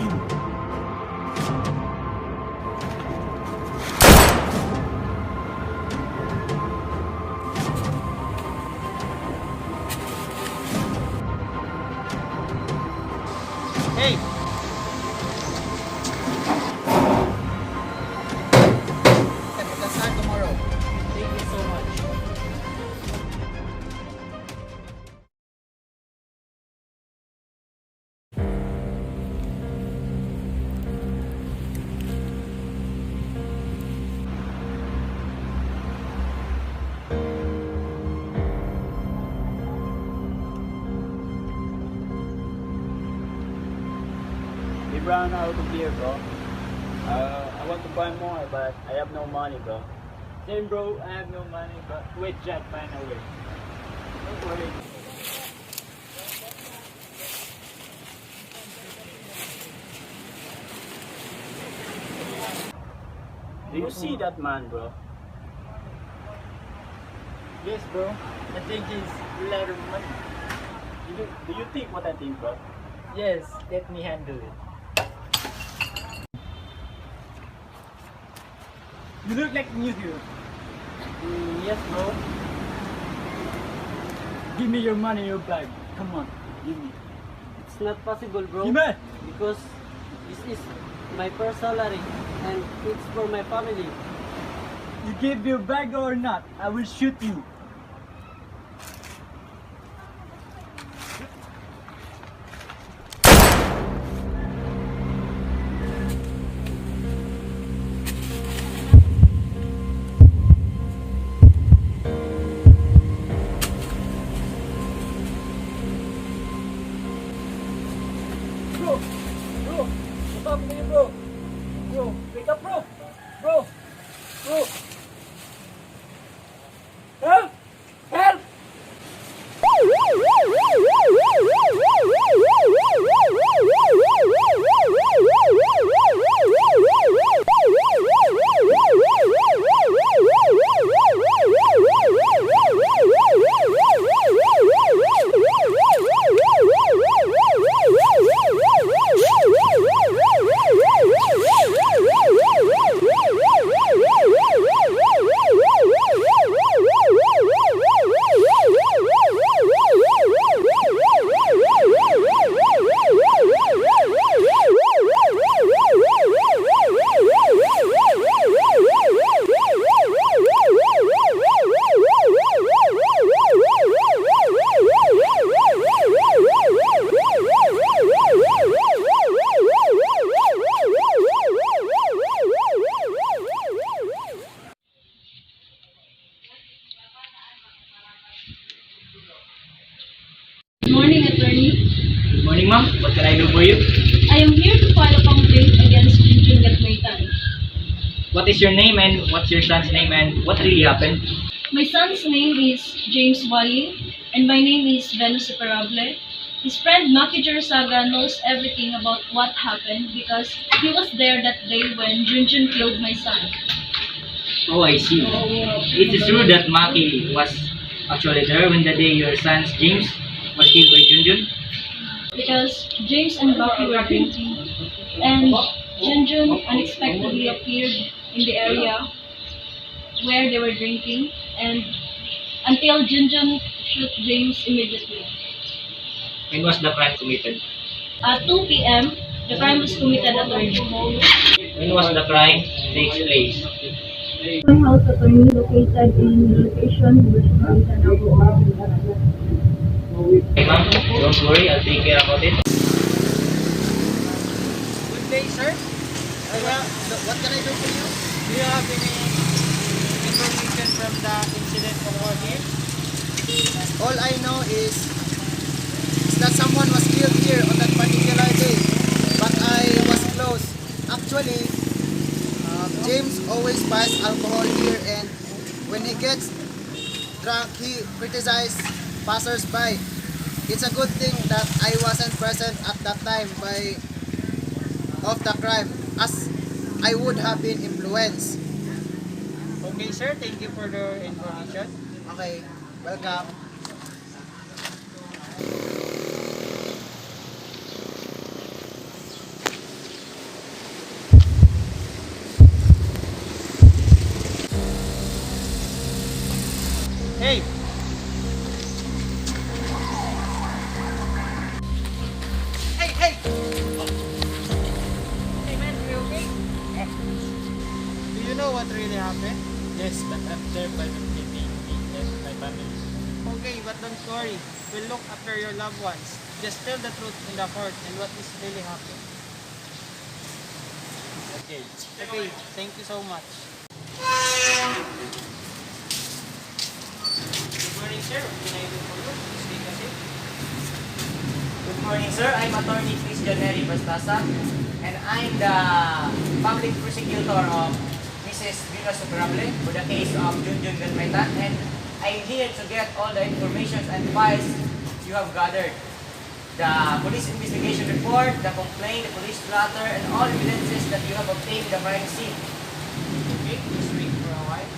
you. Hey! We can start tomorrow. Thank you so much. We ran out of beer, bro. I want to buy more, but I have no money, bro. Same bro, I have no money, but wait Jack, find a way. Don't worry. Do you see that man, bro? Yes bro, I think he's a lot of money. Do you think what I think, bro? Yes, let me handle it. You look like new here. Yes, bro. Give me your money in your bag. Come on, give me. It's not possible, bro. Give me! Because this is my first salary and it's for my family. You give your bag or not, I will shoot you. Bro, what's happening to you, bro? Bro, wake up, bro. Bro. Help! Help! Good morning, attorney. Good morning, ma'am. What can I do for you? I am here to file a complaint against Junjun Gatmaitan. What is your name and what's your son's name and what really happened? My son's name is James Wally, and my name is Venus Separable. His friend Maki Saga knows everything about what happened because he was there that day when Junjun killed my son. Oh, I see. It is true that Maki was actually there when the day your son's James was killed by Junjun. Because James and Maki were drinking, and Junjun unexpectedly appeared in the area where they were drinking, and until Junjun shoot James immediately. When was the crime committed? At 2 p.m., the crime was committed at attorney. When was the crime takes place? My house attorney located in the location which Hey, ma'am, don't worry, I'll take care about it. Good day, sir. What can I do for you? Do you have any information from the incident over here? All I know is that someone was killed here on that particular day, but I was close. Actually, James always buys alcohol here, and when he gets drunk, he criticizes passers-by. It's a good thing that I wasn't present at that time of the crime, as I would have been influenced. Okay sir, thank you for the information. Okay, welcome. what really happened? Yes, but I'm terrified of keeping me and my family. Okay, but don't worry. We'll look after your loved ones. Just tell the truth in the court and what is really happened. Okay. Okay, thank you so much. Good morning, sir. What can I do for you? Please take a seat. Good morning, sir. I'm Attorney Christian Neri Bastasa, and I'm the public prosecutor of Mrs. Vina Superable for the case of Junjun Ganmaitan, and I'm here to get all the information and files you have gathered. The police investigation report, the complaint, the police blotter, and all evidences that you have obtained in the crime scene. Okay, just wait for a while.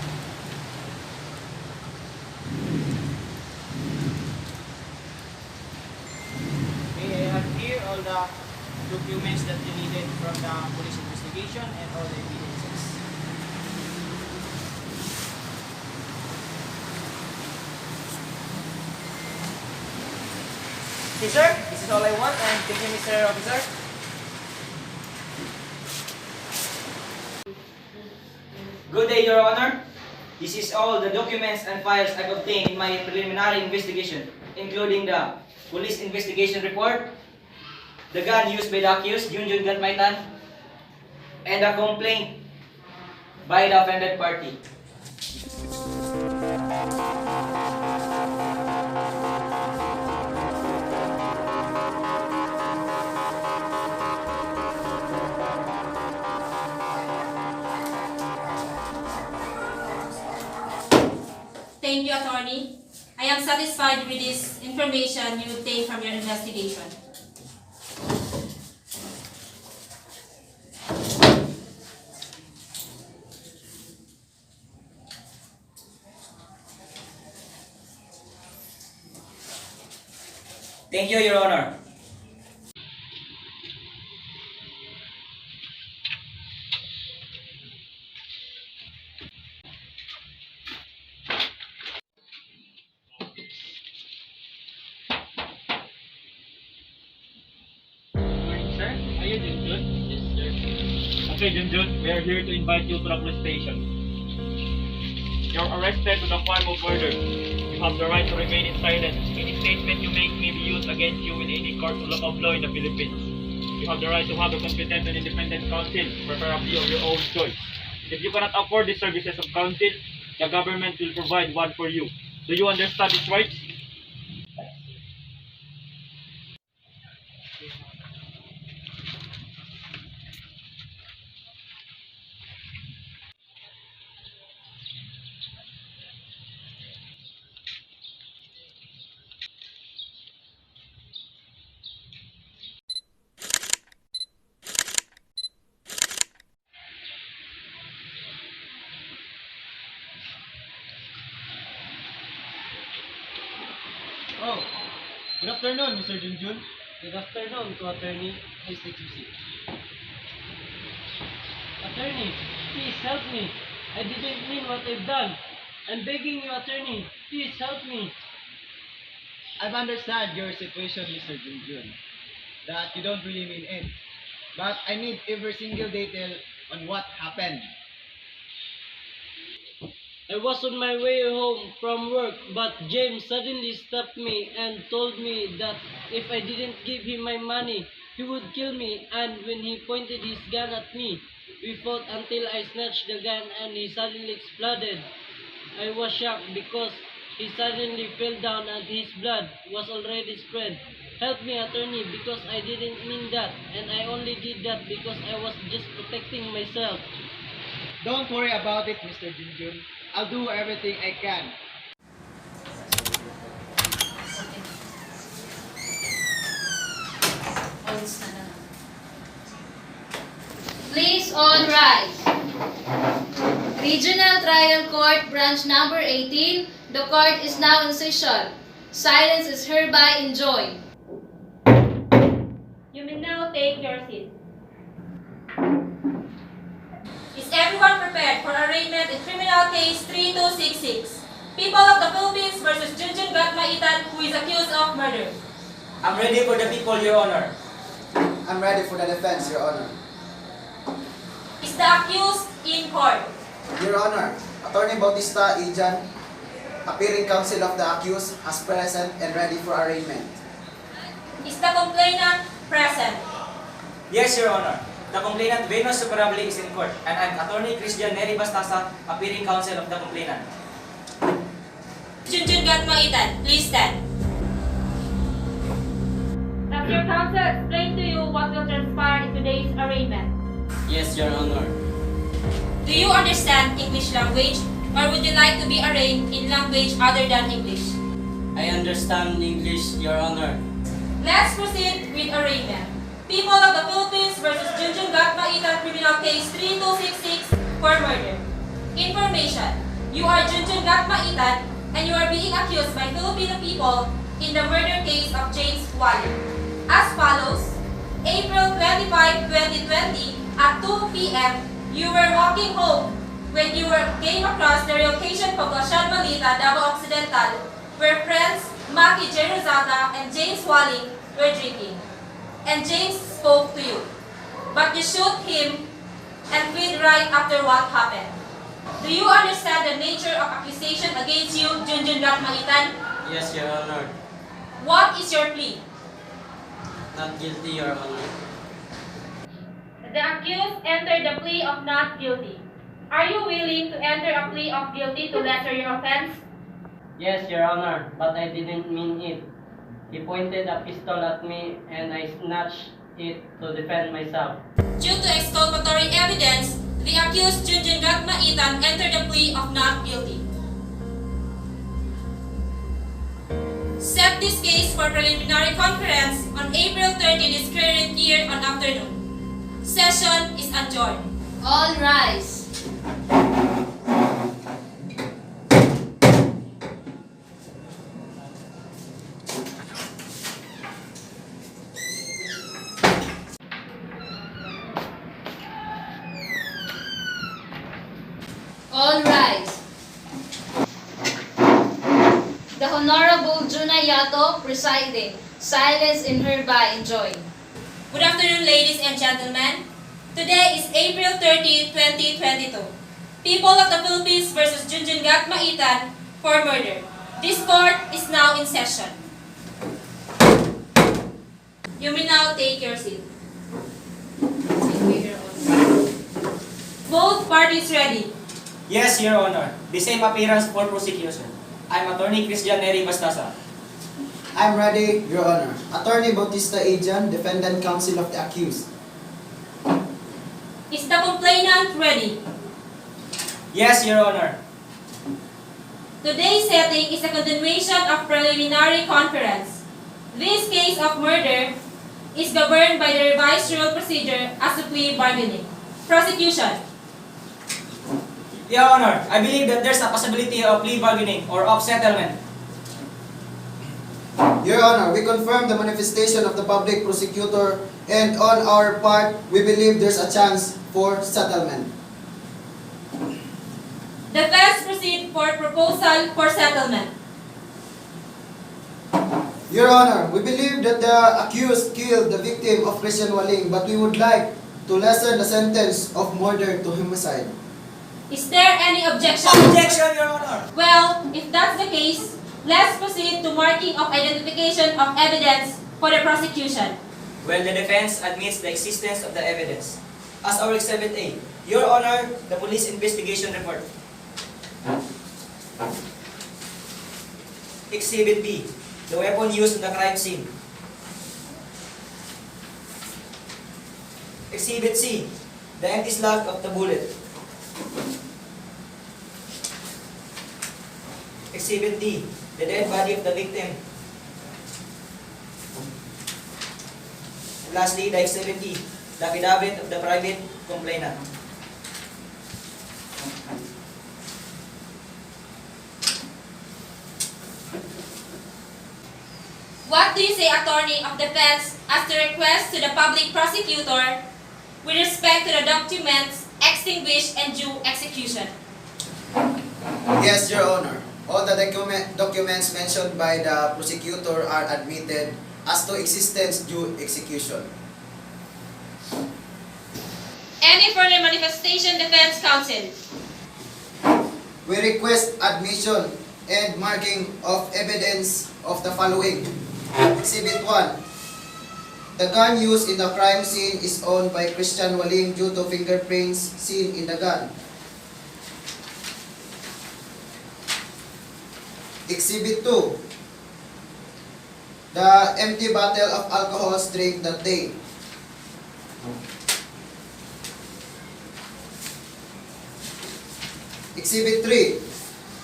Okay, I have here all the documents that you needed from the police investigation and all the evidences. Okay, sir, this is all I want, and thank you, Mr. Officer. Good day, Your Honor. This is all the documents and files I've obtained in my preliminary investigation, including the police investigation report, the gun used by the accused, Junjun Ganmaitan, and a complaint by the offended party. Thank you, Attorney. I am satisfied with this information you obtained from your investigation. Thank you, Your Honor. Morning, sir. Are you Junjun? Yes, sir. Okay, Junjun, we are here to invite you to the police station. You're arrested to the crime of murder. You have the right to remain in silence. Any statement you make may be used against you in any court of law in the Philippines. You have the right to have a competent and independent counsel, preferably of your own choice. If you cannot afford the services of counsel, the government will provide one for you. Do you understand these rights? Oh, good afternoon, Mr. Junjun. Good afternoon to attorney. Please take your seat. Attorney, please help me. I didn't mean what I've done. I'm begging you, attorney. Please help me. I've understand your situation, Mr. Junjun, that you don't really mean it. But I need every single detail on what happened. I was on my way home from work, but James suddenly stopped me and told me that if I didn't give him my money, he would kill me. And when he pointed his gun at me, we fought until I snatched the gun and he suddenly exploded. I was shocked because he suddenly fell down and his blood was already spread. Help me, attorney, because I didn't mean that, and I only did that because I was just protecting myself. Don't worry about it, Mr. Junjun. I'll do everything I can. Please all rise. Regional Trial Court, Branch Number 18. The court is now in session. Silence is hereby enjoined. You may now take your seat. Is everyone prepared for arraignment in criminal case 3266? People of the Philippines versus Junjun Gatmaitan, who is accused of murder. I'm ready for the people, Your Honor. I'm ready for the defense, Your Honor. Is the accused in court? Your Honor, Attorney Bautista Ijan, appearing counsel of the accused, has present and ready for arraignment. Is the complainant present? Yes, Your Honor. The complainant Venus Superably is in court, and I'm Attorney Christian Neri Bastasa, appearing counsel of the complainant. Junjun Gatmaitan, please stand. Does your counsel explain to you what will transpire in today's arraignment? Yes, Your Honor. Do you understand English language, or would you like to be arraigned in language other than English? I understand English, Your Honor. Let's proceed with arraignment. People of the Philippines versus Junjun Gatmaitan Criminal Case 3266 for murder. Information. You are Junjun Gatmaitan and you are being accused by Filipino people in the murder case of James Wally. As follows, April 25, 2020 at 2 p.m., you were walking home when you came across the relocation Poblacion Malita, Davao Occidental, where friends Maki Jeruzaga and James Walling were drinking. And James spoke to you. But you shoot him and fled right after what happened. Do you understand the nature of accusation against you, Junjun Gatmaitan? Yes, Your Honor. What is your plea? Not guilty, Your Honor. The accused entered the plea of not guilty. Are you willing to enter a plea of guilty to lesser your offense? Yes, Your Honor, but I didn't mean it. He pointed a pistol at me and I snatched it to defend myself. Due to exculpatory evidence, the accused Junjun Gatmaitan entered the plea of not guilty. Set this case for preliminary conference on April 30 this current year on afternoon. Session is adjourned. All rise. All rise. The Honorable Juna Yato presiding. Silence in hereby enjoined. Good afternoon, ladies and gentlemen. Today is April 30, 2022. People of the Philippines versus Junjun Gatmaitan for murder. This court is now in session. You may now take your seat. Both parties ready. Yes, Your Honor. The same appearance for prosecution. I'm Attorney Christian Neri Bastasa. I'm ready, Your Honor. Attorney Bautista Ijan, defendant counsel of the accused. Is the complainant ready? Yes, Your Honor. Today's setting is a continuation of preliminary conference. This case of murder is governed by the revised rule procedure as to plea bargaining. Prosecution. Your Honor, I believe that there's a possibility of plea bargaining or of settlement. Your Honor, we confirm the manifestation of the public prosecutor and on our part, we believe there's a chance for settlement. Defense proceed for proposal for settlement. Your Honor, we believe that the accused killed the victim of Christian Waling, but we would like to lessen the sentence of murder to homicide. Is there any objection? Objection, Your Honor. Well, if that's the case, let's proceed to marking of identification of evidence for the prosecution. Well, the defense admits the existence of the evidence. As our Exhibit A, Your Honor, the police investigation report. Exhibit B, the weapon used in the crime scene. Exhibit C, the empty slug of the bullet. Exhibit D, the dead body of the victim. And lastly, the Exhibit E, the affidavit of the private complainant. What do you say, attorney of defense, as to request to the public prosecutor with respect to the documents extinguished and due execution? Yes, Your Honor. All the documents mentioned by the prosecutor are admitted as to existence due execution. Any further manifestation, defense counsel? We request admission and marking of evidence of the following. Exhibit 1. The gun used in the crime scene is owned by Christian Waling due to fingerprints seen in the gun. Exhibit 2. The empty bottle of alcohol drank that day. Exhibit 3.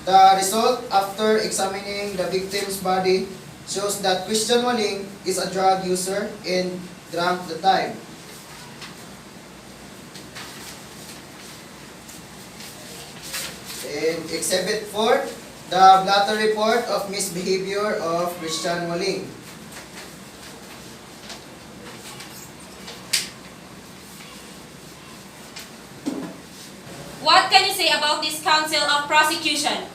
The result after examining the victim's body shows that Christian Waling is a drug user and drank the time. And Exhibit 4, the blatter report of misbehavior of Christian Waling. What can you say about this counsel of prosecution?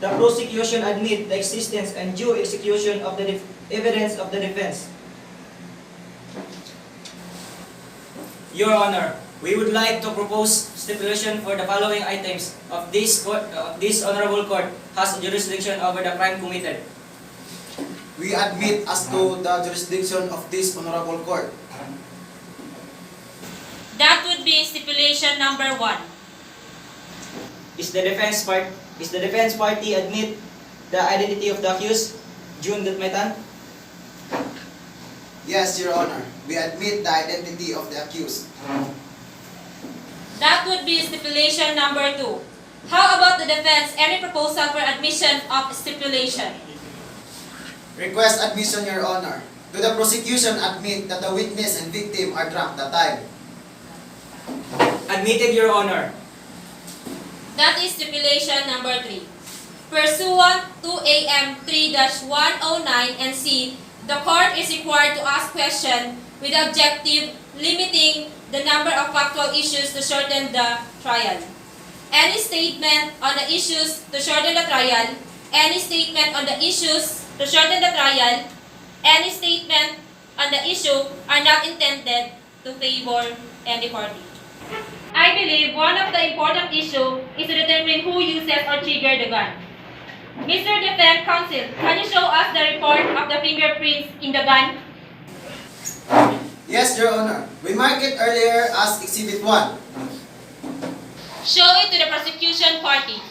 The prosecution admit the existence and due execution of the evidence of the defense. Your Honor, we would like to propose stipulation for the following items of this honorable court has jurisdiction over the crime committed. We admit as to the jurisdiction of this honorable court. That would be stipulation number 1. Is the defense party admit the identity of the accused, June Gatmaitan? Yes, Your Honor. We admit the identity of the accused. That would be stipulation number 2. How about the defense? Any proposal for admission of stipulation? Request admission, Your Honor. Do the prosecution admit that the witness and victim are drunk that time? Admitted, Your Honor. That is stipulation number 3. Pursuant to AM 3-109 and C, the court is required to ask questions with the objective limiting the number of factual issues to shorten the trial. Any statement on the issues to shorten the trial, any statement on the issues to shorten the trial, any statement on the issue are not intended to favor any party. I believe one of the important issues is to determine who uses or triggers the gun. Mr. Defense Counsel, can you show us the report of the fingerprints in the gun? Yes, Your Honor. We marked it earlier as Exhibit 1. Show it to the prosecution party.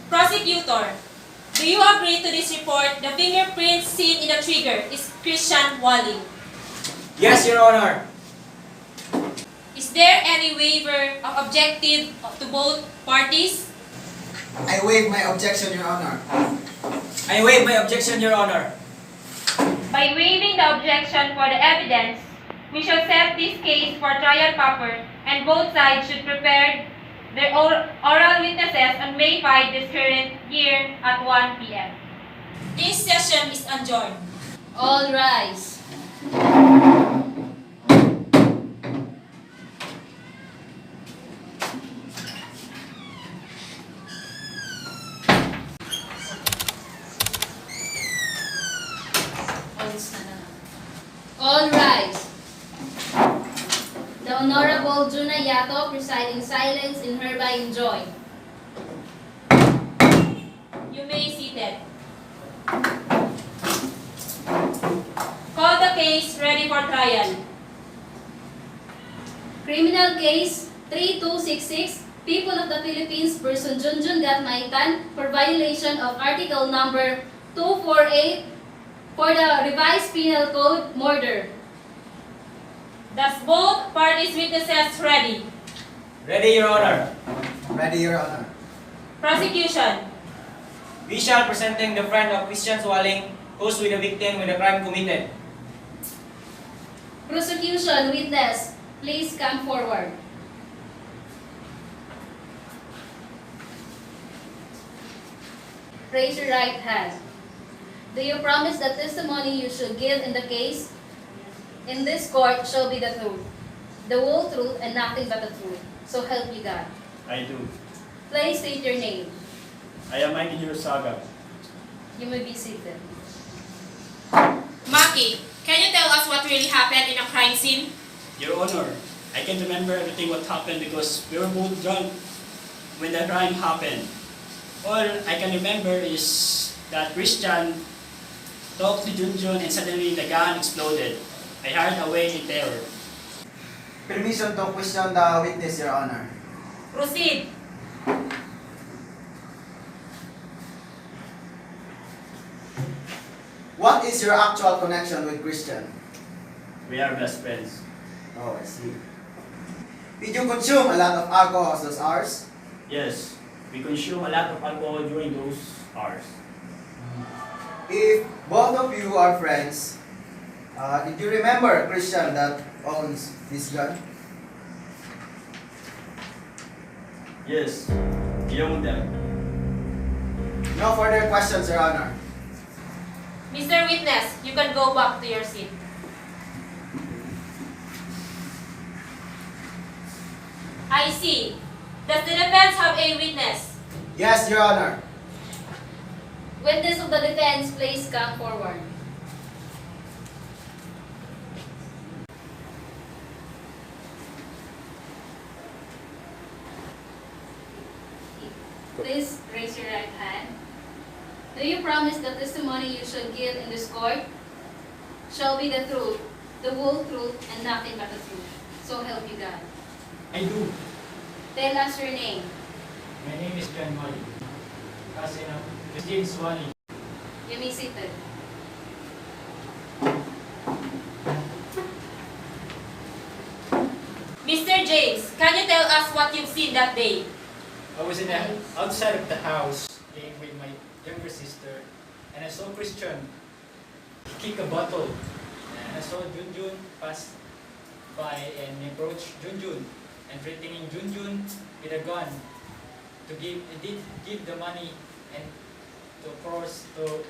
Prosecutor, do you agree to this report? The fingerprints seen in the trigger is Christian Waling. Yes, Your Honor. Is there any waiver of objective to both parties? I waive my objection, Your Honor. I waive my objection, Your Honor. By waiving the objection for the evidence, we shall set this case for trial proper and both sides should prepare their oral witnesses on May 5 this current year at 1 p.m. This session is adjourned. All rise. All rise. The Honorable Juna Yato presiding silence in hereby enjoined. You may seated. Call the case ready for trial. Criminal case 3266, People of the Philippines versus Junjun Gatmaitan for violation of article number 248 for the revised penal code, murder. Thus both parties witnesses ready. Ready, Your Honor. Ready, Your Honor. Prosecution. We shall presenting the friend of Christian Waling, who's with the victim with the crime committed. Prosecution witness, please come forward. Raise your right hand. Do you promise that testimony you should give in the case in this court shall be the truth, the whole truth, and nothing but the truth? So help you God. I do. Please state your name. I am Mikey Hirosaga. You may be seated. Maki, Can you tell us what really happened in a crime scene? Your Honor, I can remember everything what happened because we were both drunk when the crime happened. All I can remember is that Christian talked to Junjun and suddenly the gun exploded. I hurried away in terror. Permission to question the witness, Your Honor. Proceed. What is your actual connection with Christian? We are best friends. Oh, I see. Did you consume a lot of alcohol those hours? Yes, we consume a lot of alcohol during those hours. If both of you are friends, did you remember Christian that owns this gun? Yes, he owned them. No further questions, Your Honor. Mr. Witness, you can go back to your seat. I see. Does the defense have a witness? Yes, Your Honor. Witness of the defense, please come forward. Please raise your right hand. Do you promise the testimony you shall give in this court shall be the truth, the whole truth, and nothing but the truth? So help you God. I do. Tell us your name. My name is John Molly. Cousin of Christine Swanee. You may sit seated. Mr. James, can you tell us what you've seen that day? I was outside of the house playing with my younger sister, and I saw Christian kick a bottle. And I saw Junjun pass by and approach Junjun and threatening Junjun with a gun to give the money and to force to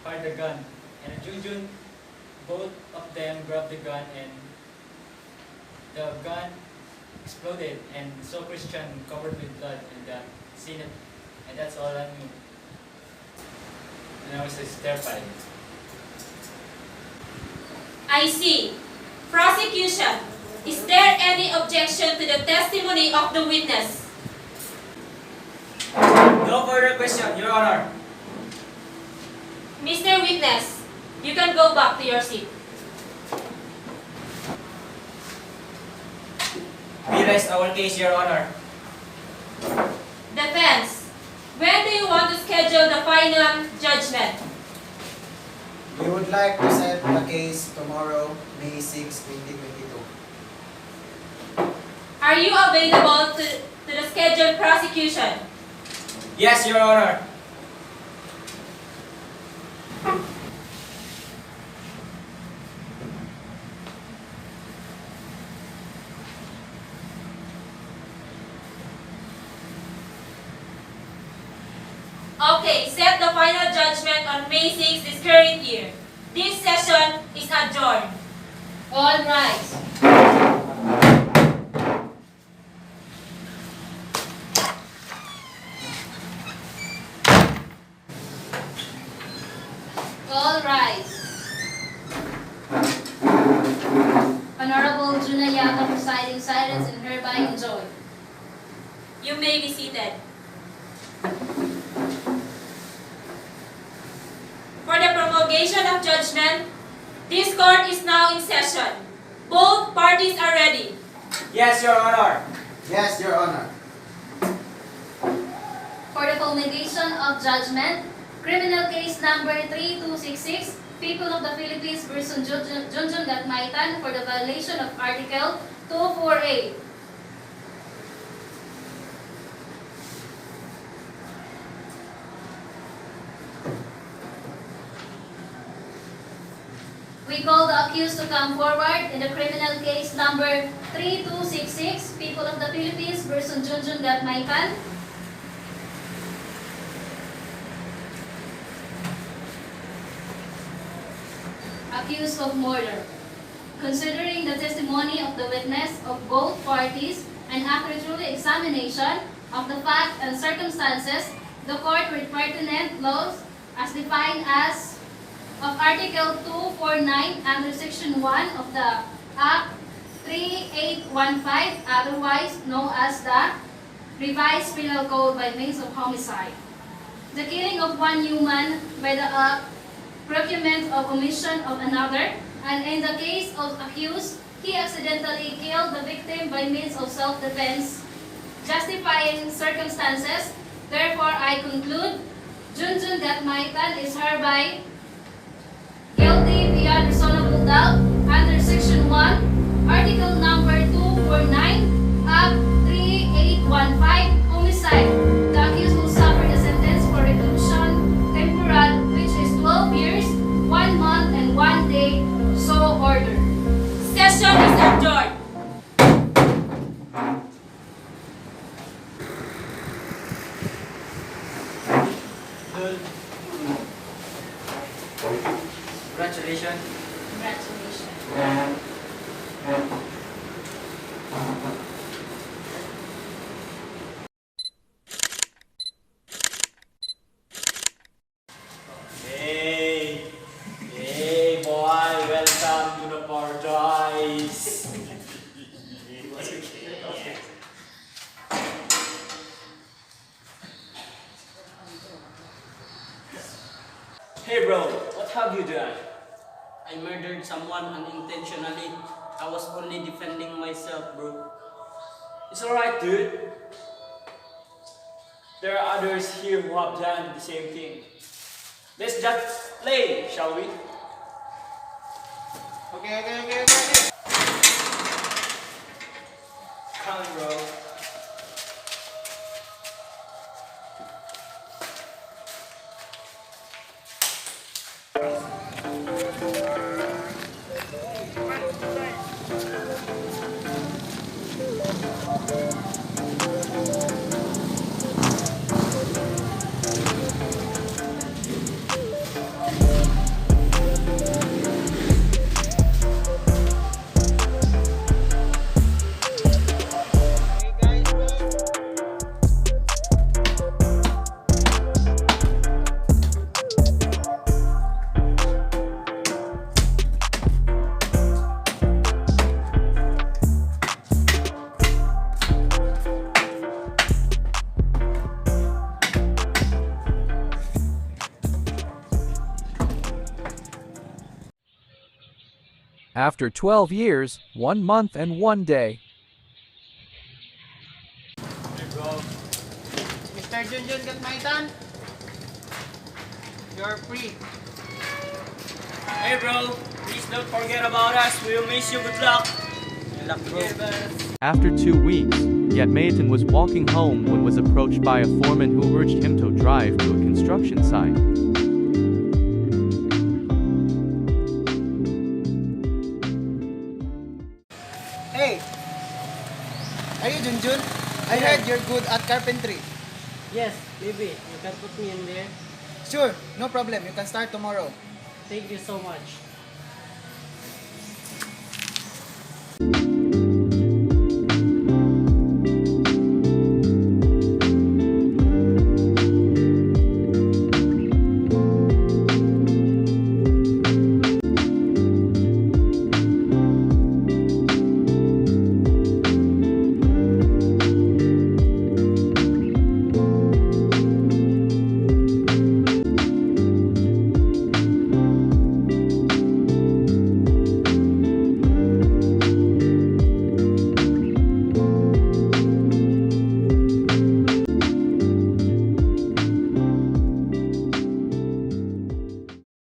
fire the gun. And Junjun, both of them grabbed the gun and the gun exploded and saw Christian covered with blood and seen it, and that's all I knew. And I was just terrified. I see. Prosecution, is there any objection to the testimony of the witness? No further question, Your Honor. Mr. Witness, you can go back to your seat. We rest our case, Your Honor. Defense, when do you want to schedule the final judgment? We would like to set the case tomorrow, May 6, 2022. Are you available to the scheduled prosecution? Yes, Your Honor. Okay, set the final judgment on May 6 this current year. This session is adjourned. All rise. All rise. Honorable Junayaka presiding, silence and hereby enjoined. You may be seated. For the promulgation of judgment, this court is now in session. Both parties are ready. Yes, Your Honor. Yes, Your Honor. For the promulgation of judgment, criminal case number 3266, People of the Philippines versus Junjun Gatmaitan for the violation of Article 248. We call the accused to come forward in the criminal case number 3266, People of the Philippines versus Junjun Gatmaitan. Accused of murder. Considering the testimony of the witness of both parties and after thorough examination of the facts and circumstances, the court with pertinent laws as defined as of Article 249 under Section 1 of the Act 3815, otherwise known as the Revised Penal Code by means of homicide. The killing of one human by the act, procurement of omission of another, and in the case of accused, he accidentally killed the victim by means of self-defense, justifying circumstances. Therefore, I conclude, Junjun Gatmaitan is hereby guilty beyond reasonable doubt under Section 1, Article number 249, Act 3815, homicide. The accused will suffer the sentence for reclusion temporal, which is 12 years, 1 month, and 1 day, so ordered. Session is adjourned. Congratulations. Congratulations. Hey, hey boy, welcome to the paradise. Hey bro, what have you done? I murdered someone unintentionally. I was only defending myself, bro. It's alright, dude. There are others here who have done the same thing. Let's just play, shall we? Okay. Come on, bro. After 12 years, 1 month and 1 day. Mr. Junjun Gatmaitan, you're free. Hey bro, please don't forget about us. We'll miss you. Good luck. Good luck, bro. After 2 weeks, Gatmaitan was walking home when was approached by a foreman who urged him to drive to a construction site. Hey, are you Junjun? I heard you're good at carpentry. Yes, maybe. You can put me in there. Sure, no problem. You can start tomorrow. Thank you so much.